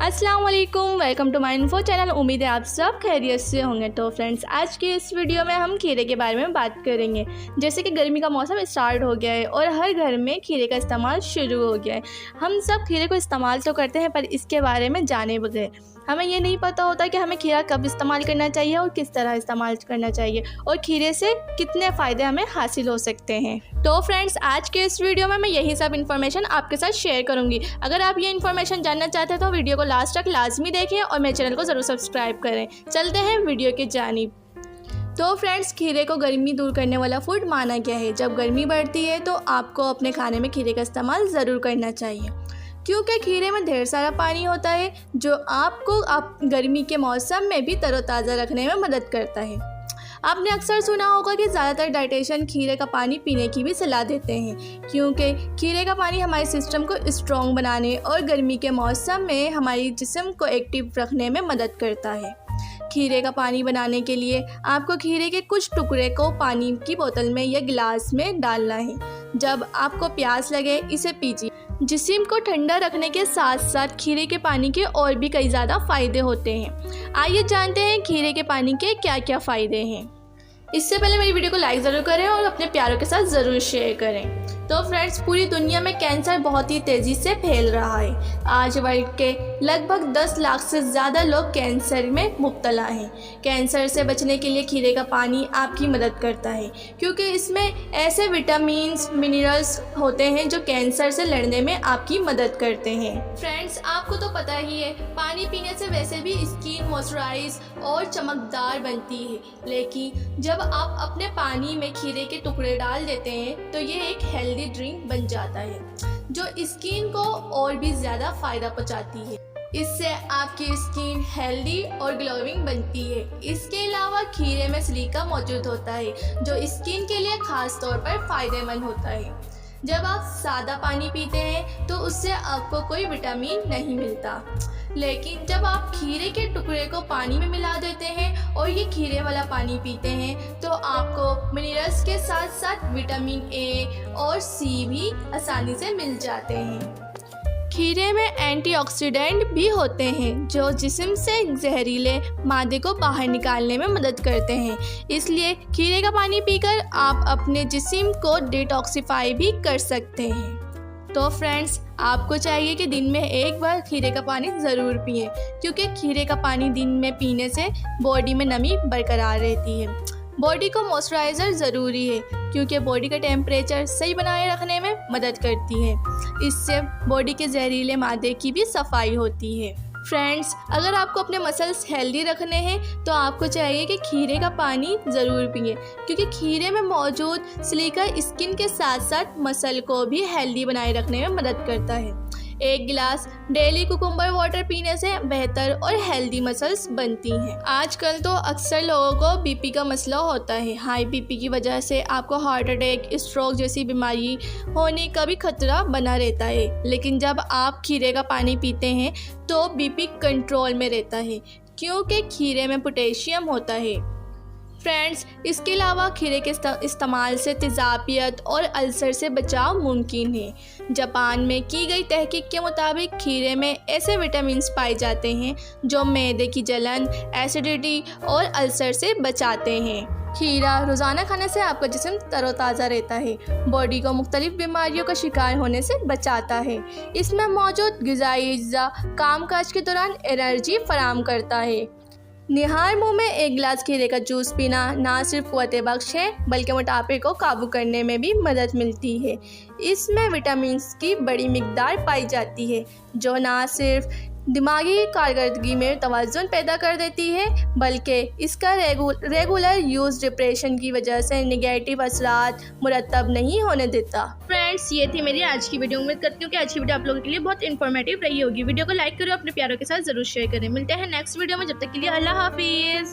अस्सलाम वालेकुम, welcome to my info channel. उम्मीद है आप सब खैरियत से होंगे। तो फ्रेंड्स, आज के इस वीडियो में हम खीरे के बारे में बात करेंगे। जैसे कि गर्मी का मौसम स्टार्ट हो गया है और हर घर में खीरे का इस्तेमाल शुरू हो गया है। हम सब खीरे को इस्तेमाल तो करते हैं, पर इसके बारे में जाने बगैर हमें ये नहीं पता होता कि हमें खीरा कब इस्तेमाल करना चाहिए और किस तरह इस्तेमाल करना चाहिए और खीरे से कितने फ़ायदे हमें हासिल हो सकते हैं। तो फ्रेंड्स, आज के इस वीडियो में मैं यही सब इन्फॉर्मेशन आपके साथ शेयर करूंगी। अगर आप ये इन्फॉर्मेशन जानना चाहते हैं तो वीडियो को लास्ट तक लाजमी देखें और मेरे चैनल को ज़रूर सब्सक्राइब करें। चलते हैं वीडियो की जानिब। तो फ्रेंड्स, खीरे को गर्मी दूर करने वाला फूड माना गया है। जब गर्मी बढ़ती है तो आपको अपने खाने में खीरे का इस्तेमाल ज़रूर करना चाहिए, क्योंकि खीरे में ढेर सारा पानी होता है जो आपको गर्मी के मौसम में भी तरोताज़ा रखने में मदद करता है। आपने अक्सर सुना होगा कि ज़्यादातर डाइटिशियन खीरे का पानी पीने की भी सलाह देते हैं, क्योंकि खीरे का पानी हमारे सिस्टम को स्ट्रॉन्ग बनाने और गर्मी के मौसम में हमारी जिस्म को एक्टिव रखने में मदद करता है। खीरे का पानी बनाने के लिए आपको खीरे के कुछ टुकड़े को पानी की बोतल में या गिलास में डालना है। जब आपको प्यास लगे इसे पीजिए। जिस्म को ठंडा रखने के साथ साथ खीरे के पानी के और भी कई ज़्यादा फ़ायदे होते हैं। आइए जानते हैं खीरे के पानी के क्या क्या फ़ायदे हैं। इससे पहले मेरी वीडियो को लाइक ज़रूर करें और अपने प्यारों के साथ ज़रूर शेयर करें। तो फ्रेंड्स, पूरी दुनिया में कैंसर बहुत ही तेज़ी से फैल रहा है। आज वर्ल्ड के लगभग 10 लाख से ज़्यादा लोग कैंसर में मुब्तला हैं। कैंसर से बचने के लिए खीरे का पानी आपकी मदद करता है, क्योंकि इसमें ऐसे विटामिन्स मिनरल्स होते हैं जो कैंसर से लड़ने में आपकी मदद करते हैं। फ्रेंड्स, आपको तो पता ही है, पानी पीने से वैसे भी स्किन मॉइस्चराइज और चमकदार बनती है, लेकिन जब आप अपने पानी में खीरे के टुकड़े डाल देते हैं तो ये एक हेल्दी ड्रिंक बन जाता है जो स्किन को और भी ज़्यादा फ़ायदा पहुंचाती है। इससे आपकी स्किन हेल्दी और ग्लोइंग बनती है। इसके अलावा खीरे में सिलिका मौजूद होता है जो स्किन के लिए ख़ास तौर पर फ़ायदेमंद होता है। जब आप सादा पानी पीते हैं तो उससे आपको कोई विटामिन नहीं मिलता, लेकिन जब आप खीरे के टुकड़े को पानी में मिला देते हैं और ये खीरे वाला पानी पीते हैं तो आपको मिनरल्स के साथ साथ विटामिन ए और सी भी आसानी से मिल जाते हैं। खीरे में एंटीऑक्सीडेंट भी होते हैं जो जिस्म से जहरीले मादे को बाहर निकालने में मदद करते हैं। इसलिए खीरे का पानी पीकर आप अपने जिस्म को डिटॉक्सिफाई भी कर सकते हैं। तो फ्रेंड्स, आपको चाहिए कि दिन में एक बार खीरे का पानी ज़रूर पिएं, क्योंकि खीरे का पानी दिन में पीने से बॉडी में नमी बरकरार रहती है। बॉडी को मॉइस्चराइज़र ज़रूरी है, क्योंकि बॉडी का टेम्परेचर सही बनाए रखने में मदद करती है। इससे बॉडी के जहरीले मादे की भी सफाई होती है। फ्रेंड्स, अगर आपको अपने मसल्स हेल्दी रखने हैं तो आपको चाहिए कि खीरे का पानी ज़रूर पिएं, क्योंकि खीरे में मौजूद सिलिका स्किन के साथ साथ मसल को भी हेल्दी बनाए रखने में मदद करता है। एक गिलास डेली कुकुम्बर वाटर पीने से बेहतर और हेल्दी मसल्स बनती हैं। आजकल तो अक्सर लोगों को बीपी का मसला होता है। हाई बीपी की वजह से आपको हार्ट अटैक, स्ट्रोक जैसी बीमारी होने का भी खतरा बना रहता है, लेकिन जब आप खीरे का पानी पीते हैं तो बीपी कंट्रोल में रहता है, क्योंकि खीरे में पोटेशियम होता है। फ्रेंड्स, इसके अलावा खीरे के इस्तेमाल से तेज़ाबियत और अल्सर से बचाव मुमकिन है। जापान में की गई तहकीक के मुताबिक खीरे में ऐसे विटामिन्स पाए जाते हैं जो मैदे की जलन, एसिडिटी और अल्सर से बचाते हैं। खीरा रोज़ाना खाने से आपका जिस्म तरोताज़ा रहता है, बॉडी को मुख्तलिफ बीमारियों का शिकार होने से बचाता है। इसमें मौजूद ग़िज़ाई अज्जा कामकाज के दौरान एनर्जी फराहम करता है। निहार मुंह में एक गिलास खीरे का जूस पीना ना सिर्फ क़ुव्वत बख्श है, बल्कि मोटापे को काबू करने में भी मदद मिलती है। इसमें विटामिन्स की बड़ी मिकदार पाई जाती है जो ना सिर्फ दिमागी कारकर्दगी में तवाज़ुन पैदा कर देती है, बल्कि इसका रेगुलर यूज़ डिप्रेशन की वजह से नेगेटिव असरात मुरतब नहीं होने देता। फ्रेंड्स, ये थी मेरी आज की वीडियो। उम्मीद करती हूँ कि आज की वीडियो आप लोगों के लिए बहुत इन्फॉर्मेटिव रही होगी। वीडियो को लाइक करो, अपने प्यारों के साथ ज़रूर शेयर करें। मिलते हैं नेक्स्ट वीडियो में, जब तक के लिए अल्लाह हाफिज़।